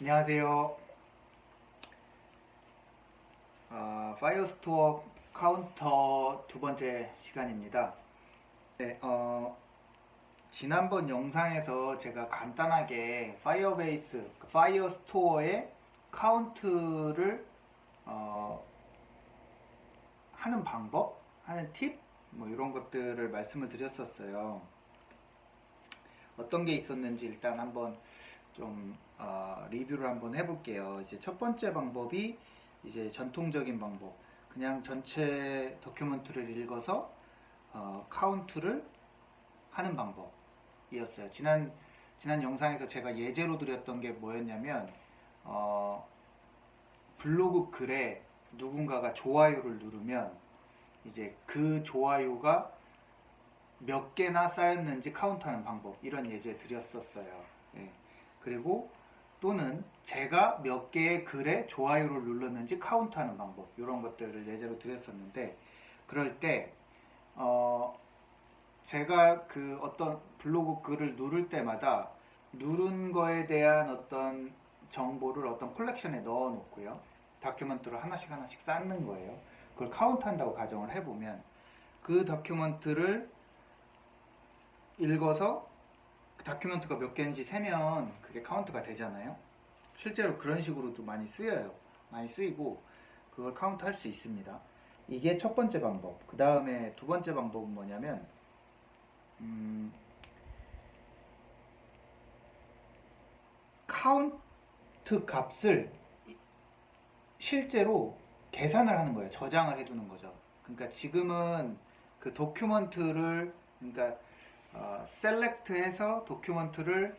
안녕하세요. 파이어스토어 카운터 두 번째 시간입니다. 네, 지난번 영상에서 제가 간단하게 파이어베이스, 파이어스토어의 카운트를 어, 하는 방법, 하는 팁, 뭐 이런 것들을 말씀을 드렸었어요. 어떤 게 있었는지 일단 한번 좀 리뷰를 한번 해볼게요. 이제 첫 번째 방법이 이제 전통적인 방법. 그냥 전체 도큐먼트를 읽어서 카운트를 하는 방법이었어요. 지난 영상에서 제가 예제로 드렸던 게 뭐였냐면 어, 블로그 글에 누군가가 좋아요를 누르면 이제 그 좋아요가 몇 개나 쌓였는지 카운트하는 방법 이런 예제 드렸었어요. 예. 그리고 또는 제가 몇 개의 글에 좋아요를 눌렀는지 카운트하는 방법 이런 것들을 예제로 드렸었는데 그럴 때 제가 그 어떤 블로그 글을 누를 때마다 누른 거에 대한 어떤 정보를 어떤 콜렉션에 넣어 놓고요. 다큐멘트를 하나씩 하나씩 쌓는 거예요. 그걸 카운트한다고 가정을 해보면 그 다큐멘트를 읽어서 다큐멘트가 몇 개인지 세면 그게 카운트가 되잖아요. 실제로 그런 식으로도 많이 쓰여요. 많이 쓰이고 그걸 카운트 할 수 있습니다. 이게 첫 번째 방법. 그 다음에 두 번째 방법은 뭐냐면 카운트 값을 실제로 계산을 하는 거예요. 저장을 해두는 거죠. 그러니까 지금은 그 도큐먼트를 그러니까 셀렉트해서 도큐먼트를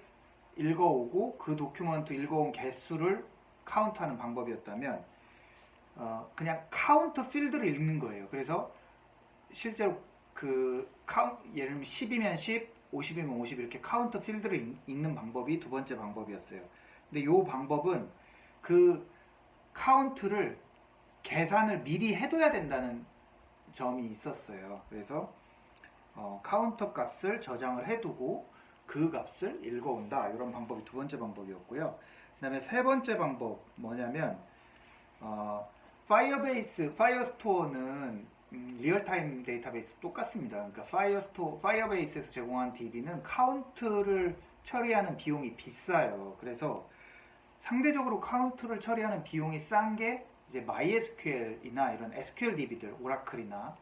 읽어오고 그 도큐먼트 읽어온 개수를 카운트하는 방법이었다면 그냥 카운트 필드를 읽는 거예요. 그래서 실제로 예를 들면 10이면 10, 50이면 50 이렇게 카운트 필드를 읽는 방법이 두 번째 방법이었어요. 근데 이 방법은 그 카운트를 계산을 미리 해둬야 된다는 점이 있었어요. 그래서 카운터 값을 저장을 해두고 그 값을 읽어온다. 이런 방법이 두 번째 방법이었고요. 그 다음에 세 번째 방법 뭐냐면 파이어스토어는 리얼타임 데이터베이스 똑같습니다. 그러니까 파이어베이스에서 제공한 DB는 카운트를 처리하는 비용이 비싸요. 그래서 상대적으로 카운트를 처리하는 비용이 싼 게 이제 MySQL이나 이런 SQL DB들, 오라클이나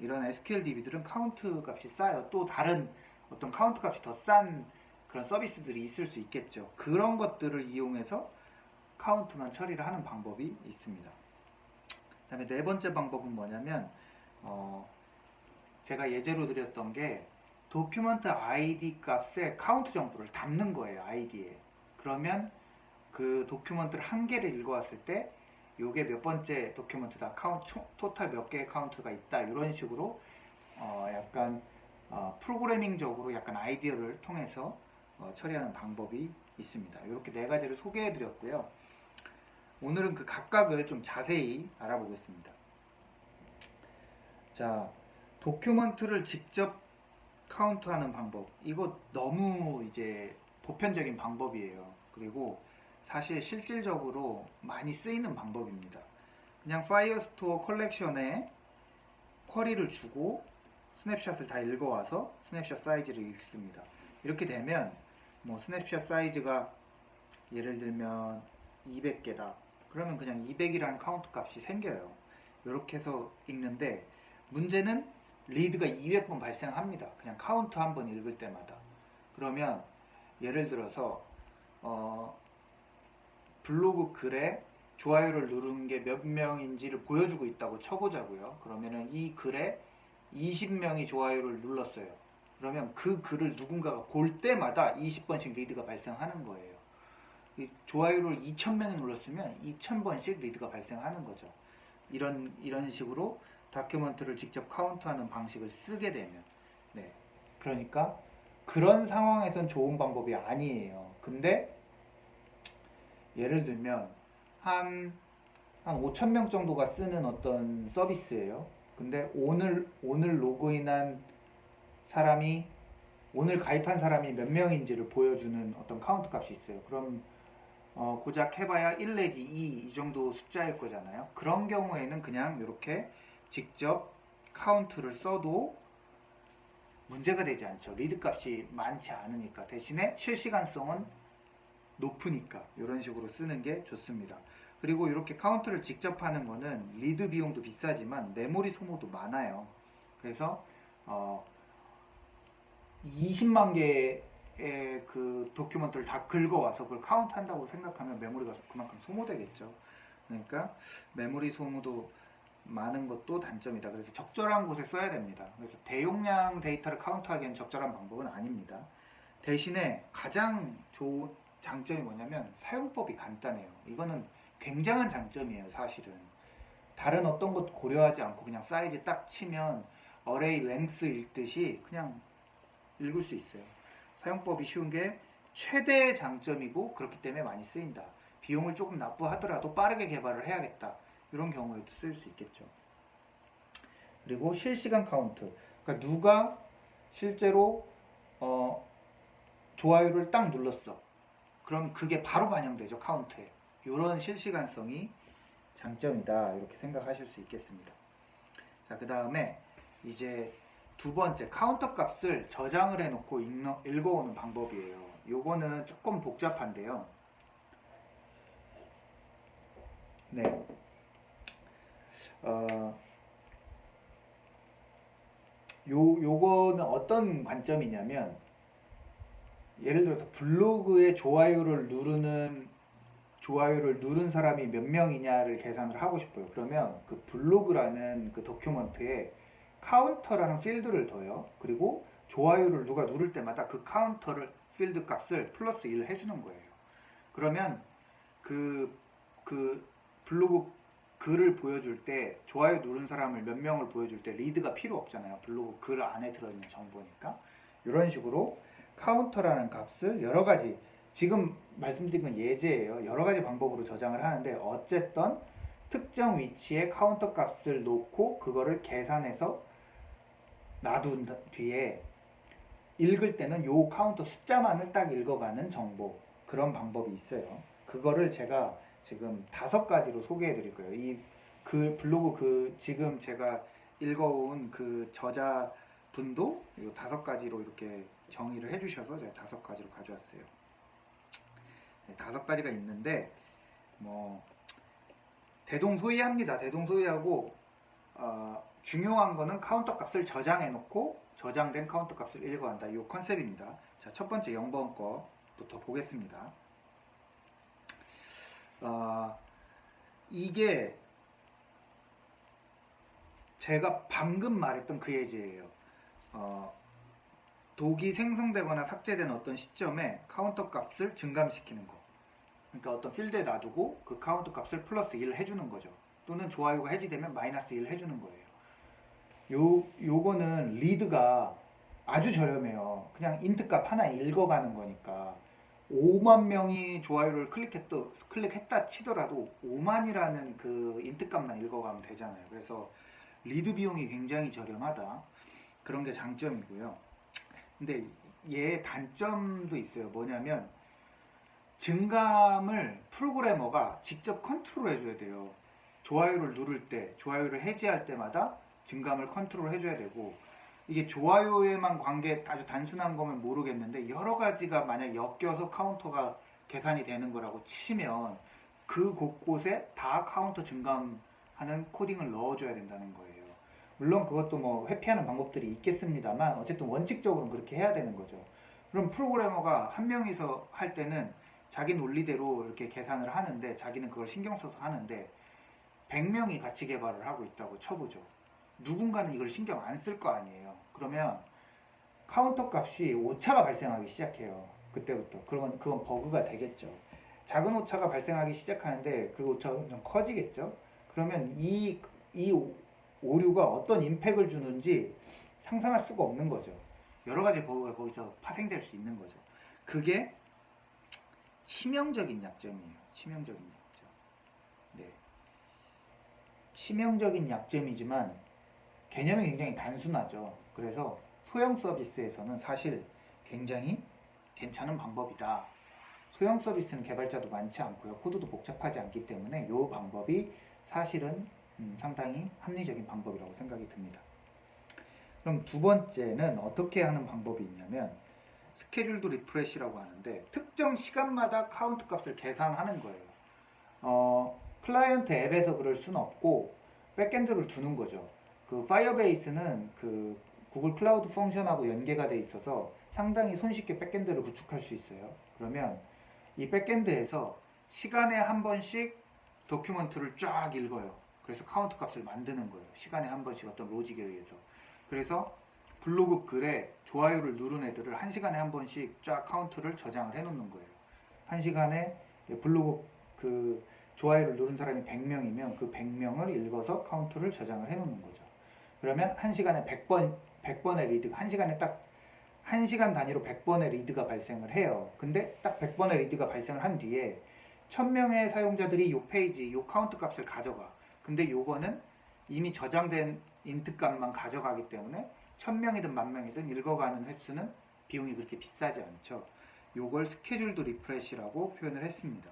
이런 SQL DB들은 카운트 값이 싸요. 또 다른 어떤 카운트 값이 더 싼 그런 서비스들이 있을 수 있겠죠. 그런 것들을 이용해서 카운트만 처리를 하는 방법이 있습니다. 그 다음에 네 번째 방법은 뭐냐면 제가 예제로 드렸던 게 도큐먼트 ID 값에 카운트 정보를 담는 거예요. ID에. 그러면 그 도큐먼트를 한 개를 읽어왔을 때 요게 몇 번째 도큐먼트다, 토탈 몇 개의 카운트가 있다, 이런 식으로 약간 프로그래밍적으로 약간 아이디어를 통해서 처리하는 방법이 있습니다. 이렇게 네 가지를 소개해 드렸고요. 오늘은 그 각각을 좀 자세히 알아보겠습니다. 자, 도큐먼트를 직접 카운트하는 방법. 이거 너무 이제 보편적인 방법이에요. 그리고 사실 실질적으로 많이 쓰이는 방법입니다. 그냥 파이어스토어 컬렉션에 쿼리를 주고 스냅샷을 다 읽어와서 스냅샷 사이즈를 읽습니다. 이렇게 되면 뭐 스냅샷 사이즈가 예를 들면 200개다. 그러면 그냥 200이라는 카운트 값이 생겨요. 이렇게 해서 읽는데 문제는 리드가 200번 발생합니다. 그냥 카운트 한 번 읽을 때마다. 그러면 예를 들어서 블로그 글에 좋아요를 누른 게 몇 명인지를 보여주고 있다고 쳐보자고요. 그러면은 이 글에 20명이 좋아요를 눌렀어요. 그러면 그 글을 누군가가 볼 때마다 20번씩 리드가 발생하는 거예요. 좋아요를 2,000명이 눌렀으면 2,000번씩 리드가 발생하는 거죠. 이런 식으로 다큐멘트를 직접 카운트하는 방식을 쓰게 되면, 네. 그러니까 그런 상황에선 좋은 방법이 아니에요. 근데 예를 들면 한 5천 명 정도가 쓰는 어떤 서비스예요. 근데 오늘 로그인한 사람이 오늘 가입한 사람이 몇 명인지를 보여주는 어떤 카운트 값이 있어요. 그럼 고작 해봐야 1 내지 2 이 정도 숫자일 거잖아요. 그런 경우에는 그냥 이렇게 직접 카운트를 써도 문제가 되지 않죠. 리드 값이 많지 않으니까. 대신에 실시간성은 높으니까 이런 식으로 쓰는 게 좋습니다. 그리고 이렇게 카운트를 직접 하는 거는 리드 비용도 비싸지만 메모리 소모도 많아요. 그래서 20만 개의 그 도큐먼트를 다 긁어와서 그걸 카운트한다고 생각하면 메모리가 그만큼 소모되겠죠. 그러니까 메모리 소모도 많은 것도 단점이다. 그래서 적절한 곳에 써야 됩니다. 그래서 대용량 데이터를 카운트하기엔 적절한 방법은 아닙니다. 대신에 가장 좋은 장점이 뭐냐면 사용법이 간단해요. 이거는 굉장한 장점이에요, 사실은. 다른 어떤 것 고려하지 않고 그냥 사이즈 딱 치면 어레이 랭스 읽듯이 그냥 읽을 수 있어요. 사용법이 쉬운 게 최대 장점이고 그렇기 때문에 많이 쓰인다. 비용을 조금 납부하더라도 빠르게 개발을 해야겠다. 이런 경우에도 쓸 수 있겠죠. 그리고 실시간 카운트. 그러니까 누가 실제로 좋아요를 딱 눌렀어. 그럼 그게 바로 반영되죠, 카운트에. 이런 실시간성이 장점이다. 이렇게 생각하실 수 있겠습니다. 자, 그 다음에 이제 두 번째 카운터 값을 저장을 해놓고 읽어오는 방법이에요. 요거는 조금 복잡한데요. 네. 요거는 어떤 관점이냐면 예를 들어서 블로그에 좋아요를 누른 사람이 몇 명이냐를 계산을 하고 싶어요. 그러면 그 블로그라는 그 도큐먼트에 카운터라는 필드를 둬요. 그리고 좋아요를 누가 누를 때마다 그 카운터를 필드 값을 플러스 1 해주는 거예요. 그러면 그 블로그 글을 보여줄 때 좋아요 누른 사람을 몇 명을 보여줄 때 리드가 필요 없잖아요. 블로그 글 안에 들어있는 정보니까. 이런 식으로 카운터라는 값을 여러 가지, 지금 말씀드린 건 예제예요. 여러 가지 방법으로 저장을 하는데 어쨌든 특정 위치에 카운터 값을 놓고 그거를 계산해서 놔둔 뒤에 읽을 때는 요 카운터 숫자만을 딱 읽어가는 정보, 그런 방법이 있어요. 그거를 제가 지금 5가지로 소개해 드릴 거예요. 이 그 블로그 지금 제가 읽어온 그 저자분도 이 5가지로 이렇게 정의를 해주셔서 제가 5가지로 가져왔어요. 네, 5가지가 있는데 뭐 대동소이합니다. 대동소이하고 중요한 거는 카운터 값을 저장해 놓고 저장된 카운터 값을 읽어간다. 이 컨셉입니다. 자, 첫 번째 0번 거부터 보겠습니다. 이게 제가 방금 말했던 그 예제예요. 독이 생성되거나 삭제된 어떤 시점에 카운터 값을 증감시키는 거. 그러니까 어떤 필드에 놔두고 그 카운터 값을 플러스 1 해주는 거죠. 또는 좋아요가 해지되면 마이너스 1 해주는 거예요. 요거는 리드가 아주 저렴해요. 그냥 인트 값 하나 읽어가는 거니까 5만 명이 좋아요를 클릭했다 치더라도 5만이라는 그 인트 값만 읽어가면 되잖아요. 그래서 리드 비용이 굉장히 저렴하다. 그런 게 장점이고요. 근데 얘 단점도 있어요. 뭐냐면 증감을 프로그래머가 직접 컨트롤 해줘야 돼요. 좋아요를 누를 때, 좋아요를 해지할 때마다 증감을 컨트롤 해줘야 되고, 이게 좋아요에만 관계 아주 단순한 거면 모르겠는데 여러 가지가 만약 엮여서 카운터가 계산이 되는 거라고 치면 그 곳곳에 다 카운터 증감하는 코딩을 넣어줘야 된다는 거예요. 물론 그것도 뭐 회피하는 방법들이 있겠습니다만 어쨌든 원칙적으로는 그렇게 해야 되는 거죠. 그럼 프로그래머가 한 명이서 할 때는 자기 논리대로 이렇게 계산을 하는데 자기는 그걸 신경 써서 하는데 100명이 같이 개발을 하고 있다고 쳐보죠. 누군가는 이걸 신경 안 쓸 거 아니에요. 그러면 카운터 값이 오차가 발생하기 시작해요. 그때부터. 그건 버그가 되겠죠. 작은 오차가 발생하기 시작하는데 그 오차가 좀 커지겠죠. 그러면 이 오류가 어떤 임팩을 주는지 상상할 수가 없는 거죠. 여러 가지 버그가 거기서 파생될 수 있는 거죠. 그게 치명적인 약점이에요. 치명적인 약점. 네. 치명적인 약점이지만 개념이 굉장히 단순하죠. 그래서 소형 서비스에서는 사실 굉장히 괜찮은 방법이다. 소형 서비스는 개발자도 많지 않고요. 코드도 복잡하지 않기 때문에 이 방법이 사실은 상당히 합리적인 방법이라고 생각이 듭니다. 그럼 두 번째는 어떻게 하는 방법이 있냐면 스케줄드 리프레시라고 하는데 특정 시간마다 카운트 값을 계산하는 거예요. 클라이언트 앱에서 그럴 수는 없고 백엔드를 두는 거죠. 그 파이어베이스는 그 구글 클라우드 펑션하고 연계가 돼 있어서 상당히 손쉽게 백엔드를 구축할 수 있어요. 그러면 이 백엔드에서 시간에 한 번씩 도큐먼트를 쫙 읽어요. 그래서 카운트 값을 만드는 거예요. 시간에 한 번씩 어떤 로직에 의해서. 그래서 블로그 글에 좋아요를 누른 애들을 한 시간에 한 번씩 쫙 카운트를 저장을 해 놓는 거예요. 한 시간에 블로그 그 좋아요를 누른 사람이 100명이면 그 100명을 읽어서 카운트를 저장을 해 놓는 거죠. 그러면 한 시간에 100번의 리드가 한 시간에 딱 1시간 단위로 100번의 리드가 발생을 해요. 근데 딱 100번의 리드가 발생을 한 뒤에 1000명의 사용자들이 이 페이지, 이 카운트 값을 가져가. 근데 요거는 이미 저장된 인트 값만 가져가기 때문에 1000명이든 10,000명이든 읽어가는 횟수는 비용이 그렇게 비싸지 않죠. 요걸 스케줄드 리프레시라고 표현을 했습니다.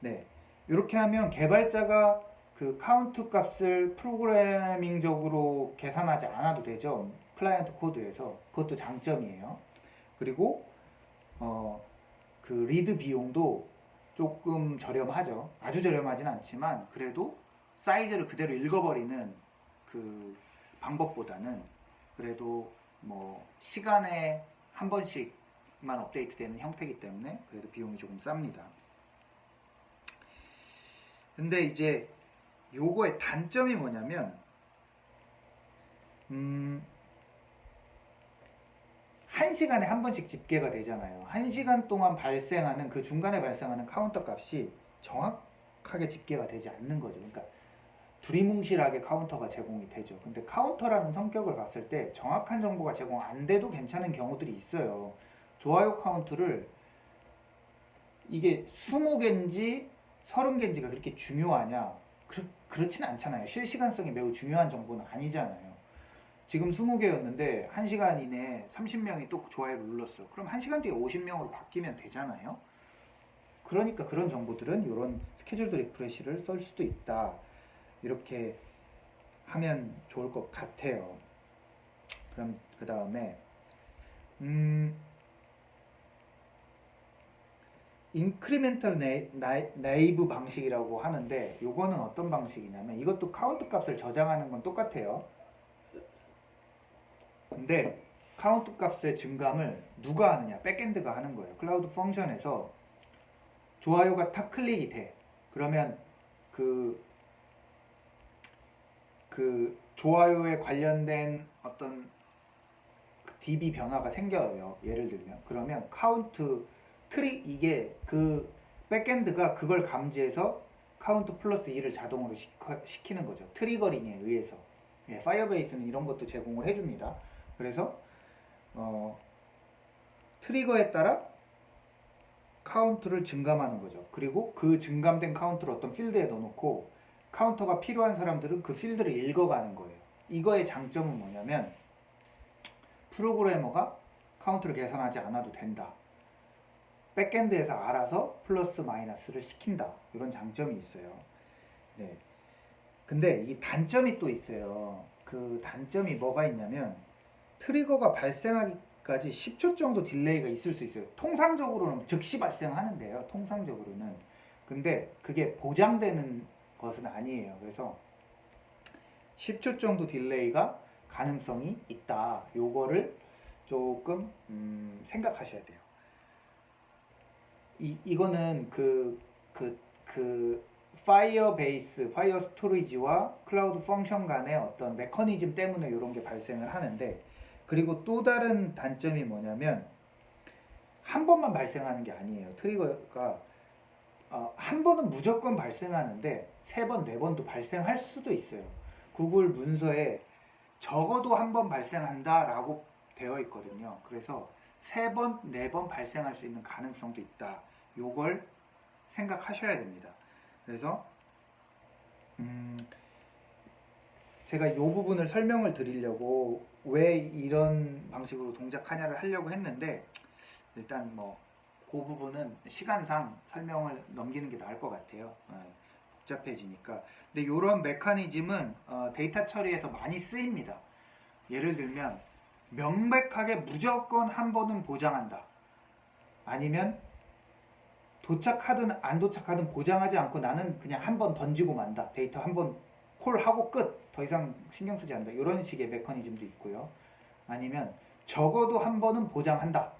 네, 이렇게 하면 개발자가 그 카운트 값을 프로그래밍적으로 계산하지 않아도 되죠. 클라이언트 코드에서. 그것도 장점이에요. 그리고 그 리드 비용도 조금 저렴하죠. 아주 저렴하진 않지만 그래도 사이즈를 그대로 읽어버리는 그 방법보다는 그래도 뭐 시간에 한 번씩만 업데이트되는 형태이기 때문에 그래도 비용이 조금 쌉니다. 근데 이제 요거의 단점이 뭐냐면 한 시간에 한 번씩 집계가 되잖아요. 한 시간 동안 발생하는 그 중간에 발생하는 카운터 값이 정확하게 집계가 되지 않는 거죠. 그러니까 두리뭉실하게 카운터가 제공이 되죠. 근데 카운터라는 성격을 봤을 때 정확한 정보가 제공 안 돼도 괜찮은 경우들이 있어요. 좋아요 카운트를 이게 20개인지 30개인지가 그렇게 중요하냐? 그렇진 않잖아요. 실시간성이 매우 중요한 정보는 아니잖아요. 지금 20개였는데 1시간 이내에 30명이 또 좋아요를 눌렀어. 그럼 1시간 뒤에 50명으로 바뀌면 되잖아요. 그러니까 그런 정보들은 이런 스케줄드 리프레시를 쓸 수도 있다. 이렇게 하면 좋을 것 같아요. 그럼 그 다음에 인크리멘탈 네이브 방식이라고 하는데 이거는 어떤 방식이냐면 이것도 카운트 값을 저장하는 건 똑같아요. 근데 카운트 값의 증감을 누가 하느냐? 백엔드가 하는 거예요. 클라우드 펑션에서 좋아요가 탁 클릭이 돼. 그러면 그 좋아요에 관련된 어떤 DB 변화가 생겨요. 예를 들면 그러면 카운트 트리 이게 그 백엔드가 그걸 감지해서 카운트 플러스 2를 자동으로 시키는 거죠. 트리거링에 의해서. 예, 파이어베이스는 이런 것도 제공을 해줍니다. 그래서 트리거에 따라 카운트를 증감하는 거죠. 그리고 그 증감된 카운트를 어떤 필드에 넣어놓고 카운터가 필요한 사람들은 그 필드를 읽어가는 거예요. 이거의 장점은 뭐냐면 프로그래머가 카운트를 계산하지 않아도 된다. 백엔드에서 알아서 플러스 마이너스를 시킨다. 이런 장점이 있어요. 네. 근데 이 단점이 또 있어요. 그 단점이 뭐가 있냐면 트리거가 발생하기까지 10초 정도 딜레이가 있을 수 있어요. 통상적으로는 즉시 발생하는데요. 통상적으로는. 근데 그게 보장되는 것은 아니에요. 그래서 10초 정도 딜레이가 가능성이 있다. 요거를 조금 생각하셔야 돼요. 이거는 파이어베이스, 파이어 스토리지와 클라우드 펑션 간의 어떤 메커니즘 때문에 이런 게 발생을 하는데 그리고 또 다른 단점이 뭐냐면 한 번만 발생하는 게 아니에요. 트리거가 한 번은 무조건 발생하는데 3번, 4번도 발생할 수도 있어요. 구글 문서에 적어도 한 번 발생한다 라고 되어 있거든요. 그래서 3번, 4번 발생할 수 있는 가능성도 있다. 요걸 생각하셔야 됩니다. 그래서 제가 이 부분을 설명을 드리려고 왜 이런 방식으로 동작하냐를 하려고 했는데 일단 뭐 그 부분은 시간상 설명을 넘기는 게 나을 것 같아요. 복잡해지니까. 근데 이런 메커니즘은 데이터 처리에서 많이 쓰입니다. 예를 들면 명백하게 무조건 한 번은 보장한다. 아니면 도착하든 안 도착하든 보장하지 않고 나는 그냥 한 번 던지고 만다. 데이터 한 번 콜하고 끝. 더 이상 신경 쓰지 않는다. 이런 식의 메커니즘도 있고요. 아니면 적어도 한 번은 보장한다.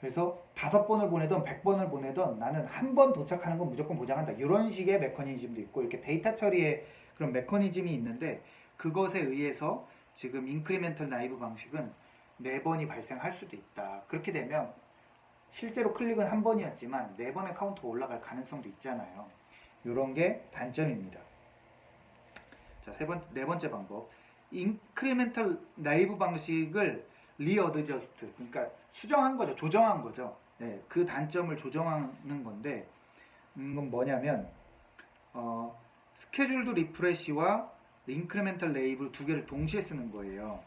그래서 5번을 보내든 100번을 보내든 나는 한 번 도착하는 건 무조건 보장한다. 이런 식의 메커니즘도 있고 이렇게 데이터 처리의 그런 메커니즘이 있는데 그것에 의해서 지금 인크리멘털 나이브 방식은 4번이 발생할 수도 있다. 그렇게 되면 실제로 클릭은 한 번이었지만 4번의 카운트가 올라갈 가능성도 있잖아요. 이런 게 단점입니다. 자, 네 번째 방법. 인크리멘털 나이브 방식을 리어드저스트, 그러니까 수정한 거죠. 조정한 거죠. 네, 그 단점을 조정하는 건데 이건 뭐냐면 스케줄드 리프레시와 인크리멘털 레이블 두 개를 동시에 쓰는 거예요.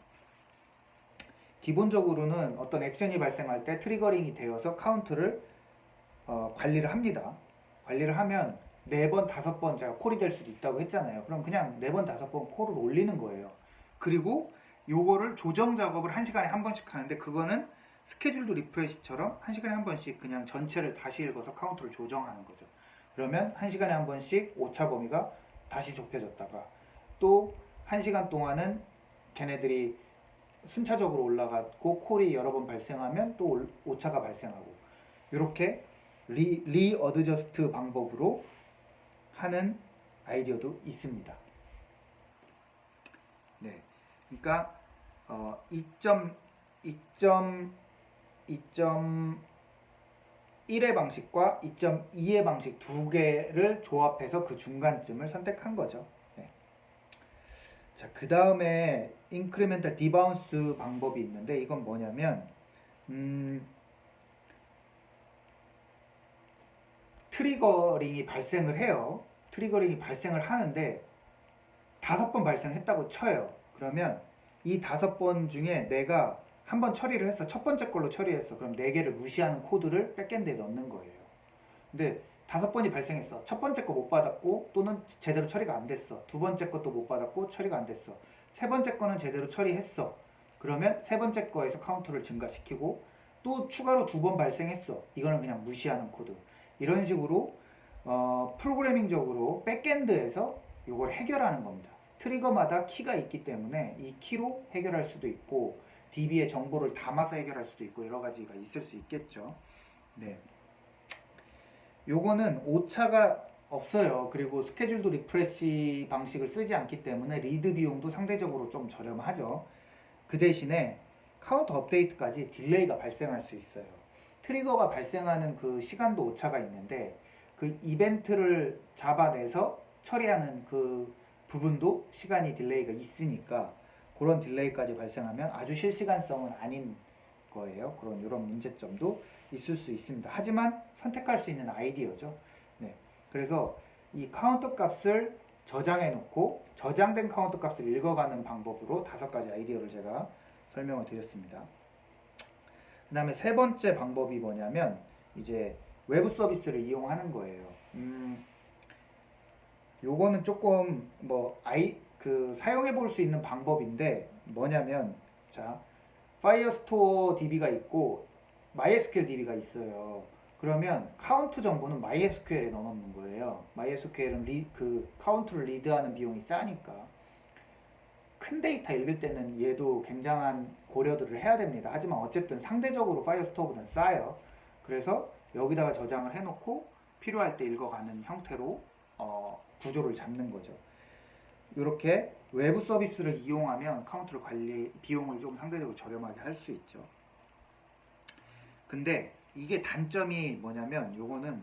기본적으로는 어떤 액션이 발생할 때 트리거링이 되어서 카운트를 관리를 합니다. 관리를 하면 4번, 5번 제가 콜이 될 수도 있다고 했잖아요. 그럼 그냥 4번, 5번 콜을 올리는 거예요. 그리고 요거를 조정 작업을 1시간에 한 번씩 하는데 그거는 스케줄드 리프레시처럼 1시간에 한 번씩 그냥 전체를 다시 읽어서 카운트를 조정하는 거죠. 그러면 1시간에 한 번씩 오차 범위가 다시 좁혀졌다가 또 1시간 동안은 걔네들이 순차적으로 올라가고 콜이 여러 번 발생하면 또 오차가 발생하고 이렇게 리어드저스트 방법으로 하는 아이디어도 있습니다. 네, 그러니까 2.1의 방식과 2.2의 방식 두 개를 조합해서 그 중간쯤을 선택한 거죠. 네. 자, 그 다음에 인크리멘탈 디바운스 방법이 있는데 이건 뭐냐면 트리거링이 발생을 해요. 트리거링이 발생을 하는데 5번 발생했다고 쳐요. 그러면 이 5번 중에 내가 한 번 처리를 했어. 첫 번째 걸로 처리했어. 그럼 4개를 무시하는 코드를 백엔드에 넣는 거예요. 근데 5번이 발생했어. 첫 번째 거 못 받았고 또는 제대로 처리가 안 됐어. 두 번째 것도 못 받았고 처리가 안 됐어. 세 번째 거는 제대로 처리했어. 그러면 세 번째 거에서 카운트를 증가시키고 또 추가로 2번 발생했어. 이거는 그냥 무시하는 코드. 이런 식으로 프로그래밍적으로 백엔드에서 이걸 해결하는 겁니다. 트리거마다 키가 있기 때문에 이 키로 해결할 수도 있고 DB에 정보를 담아서 해결할 수도 있고 여러 가지가 있을 수 있겠죠. 네. 요거는 오차가 없어요. 그리고 스케줄도 리프레시 방식을 쓰지 않기 때문에 리드 비용도 상대적으로 좀 저렴하죠. 그 대신에 카운트 업데이트까지 딜레이가 발생할 수 있어요. 트리거가 발생하는 그 시간도 오차가 있는데 그 이벤트를 잡아내서 처리하는 그 부분도 시간이 딜레이가 있으니까 그런 딜레이까지 발생하면 아주 실시간성은 아닌 거예요. 그런 이런 문제점도 있을 수 있습니다. 하지만 선택할 수 있는 아이디어죠. 네. 그래서 이 카운터 값을 저장해 놓고 저장된 카운터 값을 읽어가는 방법으로 5가지 아이디어를 제가 설명을 드렸습니다. 그 다음에 세 번째 방법이 뭐냐면 이제 외부 서비스를 이용하는 거예요. 요거는 조금 사용해 볼 수 있는 방법인데 뭐냐면 자 파이어스토어 DB가 있고 MySQL DB가 있어요. 그러면 카운트 정보는 MySQL에 넣어놓는 거예요. MySQL은 그 카운트를 리드하는 비용이 싸니까 큰 데이터 읽을 때는 얘도 굉장한 고려들을 해야 됩니다. 하지만 어쨌든 상대적으로 파이어스토어보다는 싸요. 그래서 여기다가 저장을 해놓고 필요할 때 읽어가는 형태로 구조를 잡는 거죠. 이렇게 외부 서비스를 이용하면 카운트를 비용을 좀 상대적으로 저렴하게 할 수 있죠. 근데 이게 단점이 뭐냐면 요거는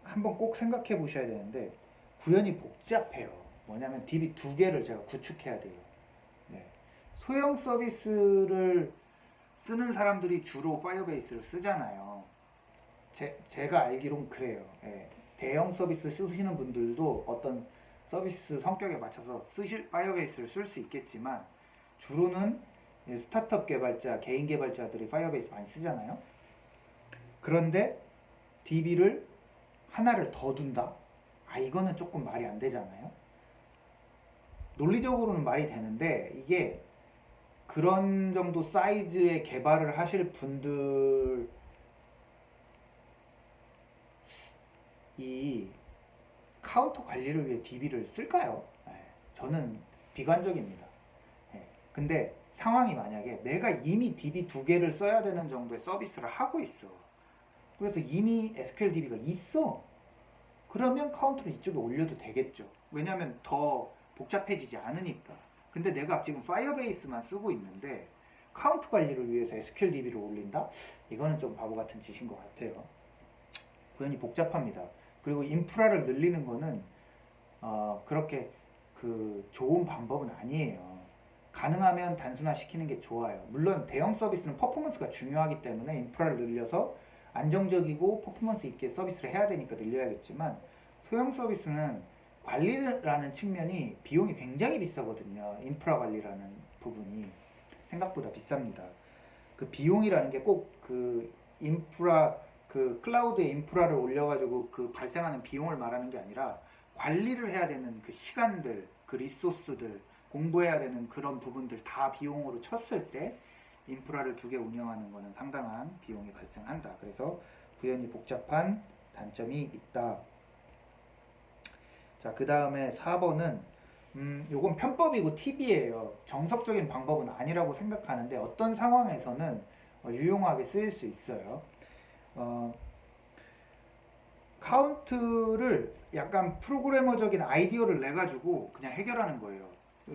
한번 꼭 생각해 보셔야 되는데 구현이 복잡해요. 뭐냐면 DB 2개를 제가 구축해야 돼요. 네. 소형 서비스를 쓰는 사람들이 주로 파이어베이스를 쓰잖아요. 제가 알기론 그래요. 네. 대형 서비스 쓰시는 분들도 어떤 서비스 성격에 맞춰서 파이어베이스를 쓸 수 있겠지만 주로는 스타트업 개발자, 개인 개발자들이 파이어베이스 많이 쓰잖아요. 그런데 DB를 하나를 더 둔다? 이거는 조금 말이 안 되잖아요. 논리적으로는 말이 되는데 이게 그런 정도 사이즈의 개발을 하실 분들이 카운터 관리를 위해 DB를 쓸까요? 저는 비관적입니다. 근데 상황이 만약에 내가 이미 DB 2개를 써야 되는 정도의 서비스를 하고 있어. 그래서 이미 SQL DB가 있어. 그러면 카운터를 이쪽에 올려도 되겠죠. 왜냐하면 더 복잡해지지 않으니까. 근데 내가 지금 파이어베이스만 쓰고 있는데 카운트 관리를 위해서 SQL DB를 올린다? 이거는 좀 바보 같은 짓인 것 같아요. 구현이 복잡합니다. 그리고 인프라를 늘리는 거는 그렇게 좋은 방법은 아니에요. 가능하면 단순화시키는 게 좋아요. 물론 대형 서비스는 퍼포먼스가 중요하기 때문에 인프라를 늘려서 안정적이고 퍼포먼스 있게 서비스를 해야 되니까 늘려야겠지만 소형 서비스는 관리라는 측면이 비용이 굉장히 비싸거든요. 인프라 관리라는 부분이 생각보다 비쌉니다. 그 비용이라는 게 꼭 인프라 클라우드에 인프라를 올려가지고 발생하는 비용을 말하는 게 아니라 관리를 해야 되는 그 시간들, 그 리소스들, 공부해야 되는 그런 부분들 다 비용으로 쳤을 때 인프라를 2개 운영하는 것은 상당한 비용이 발생한다. 그래서 구현이 복잡한 단점이 있다. 자, 그 다음에 4번은 요건 편법이고 팁이에요. 정석적인 방법은 아니라고 생각하는데 어떤 상황에서는 유용하게 쓰일 수 있어요. 카운트를 약간 프로그래머적인 아이디어를 내가지고 그냥 해결하는 거예요.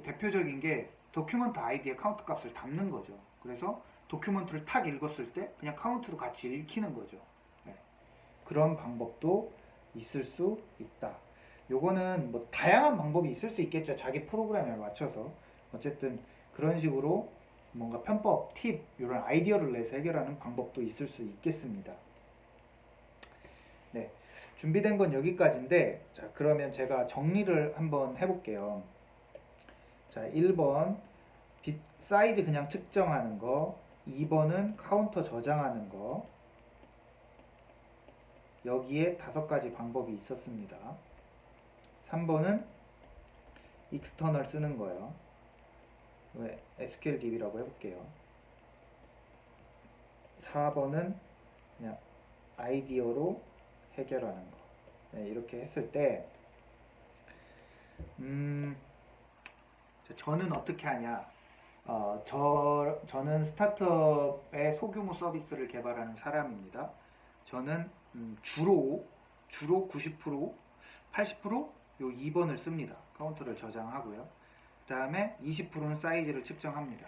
대표적인 게 도큐먼트 아이디에 카운트 값을 담는 거죠. 그래서 도큐먼트를 탁 읽었을 때 그냥 카운트도 같이 읽히는 거죠. 그런 방법도 있을 수 있다. 요거는 뭐 다양한 방법이 있을 수 있겠죠. 자기 프로그램에 맞춰서. 어쨌든 그런 식으로 뭔가 편법, 팁, 이런 아이디어를 내서 해결하는 방법도 있을 수 있겠습니다. 네, 준비된 건 여기까지인데, 자, 그러면 제가 정리를 한번 해볼게요. 자, 1번 사이즈 그냥 측정하는 거, 2번은 카운터 저장하는 거, 여기에 5가지 방법이 있었습니다. 3번은 익스터널 쓰는 거예요. SQL DB라고 해볼게요. 4번은 그냥 아이디어로 해결하는 거. 네, 이렇게 했을 때 저는 어떻게 하냐? 저는 스타트업의 소규모 서비스를 개발하는 사람입니다. 저는 주로 90%, 80%요 2번을 씁니다. 카운터를 저장하고요. 그 다음에 20%는 사이즈를 측정합니다.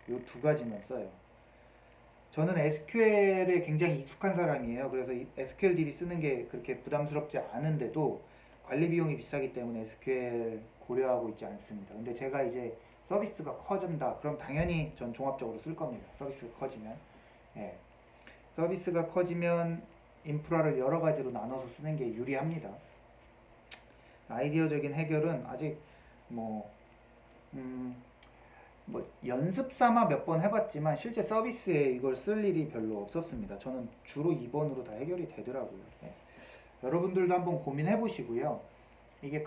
요 2가지만 써요. 저는 SQL에 굉장히 익숙한 사람이에요. 그래서 SQL DB 쓰는 게 그렇게 부담스럽지 않은데도 관리 비용이 비싸기 때문에 SQL 고려하고 있지 않습니다. 근데 제가 이제 서비스가 커진다. 그럼 당연히 전 종합적으로 쓸 겁니다. 서비스가 커지면. 서비스가 커지면 인프라를 여러 가지로 나눠서 쓰는 게 유리합니다. 아이디어적인 해결은 아직 연습 삼아 몇 번 해봤지만 실제 서비스에 이걸 쓸 일이 별로 없었습니다. 저는 주로 2번으로 다 해결이 되더라고요. 여러분들도 한번 고민해 보시고요. 이게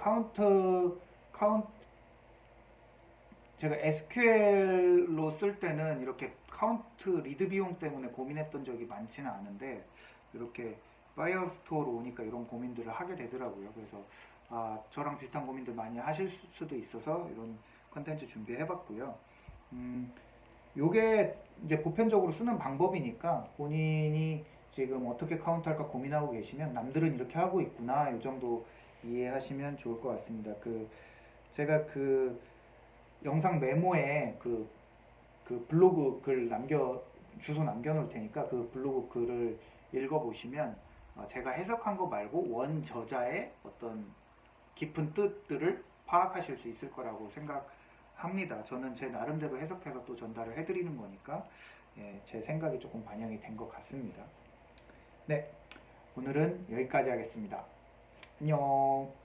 제가 SQL로 쓸 때는 이렇게 카운트 리드 비용 때문에 고민했던 적이 많지는 않은데 이렇게 파이어스토어로 오니까 이런 고민들을 하게 되더라고요. 그래서 저랑 비슷한 고민들 많이 하실 수도 있어서 이런 컨텐츠 준비해 봤고요. 요게 이제 보편적으로 쓰는 방법이니까 본인이 지금 어떻게 카운트할까 고민하고 계시면 남들은 이렇게 하고 있구나 이 정도 이해하시면 좋을 것 같습니다. 제가 영상 메모에 블로그 글 주소 남겨놓을 테니까 그 블로그 글을 읽어보시면 제가 해석한 거 말고 원 저자의 어떤 깊은 뜻들을 파악하실 수 있을 거라고 생각합니다. 저는 제 나름대로 해석해서 또 전달을 해드리는 거니까 제 생각이 조금 반영이 된 것 같습니다. 네, 오늘은 여기까지 하겠습니다. 안녕.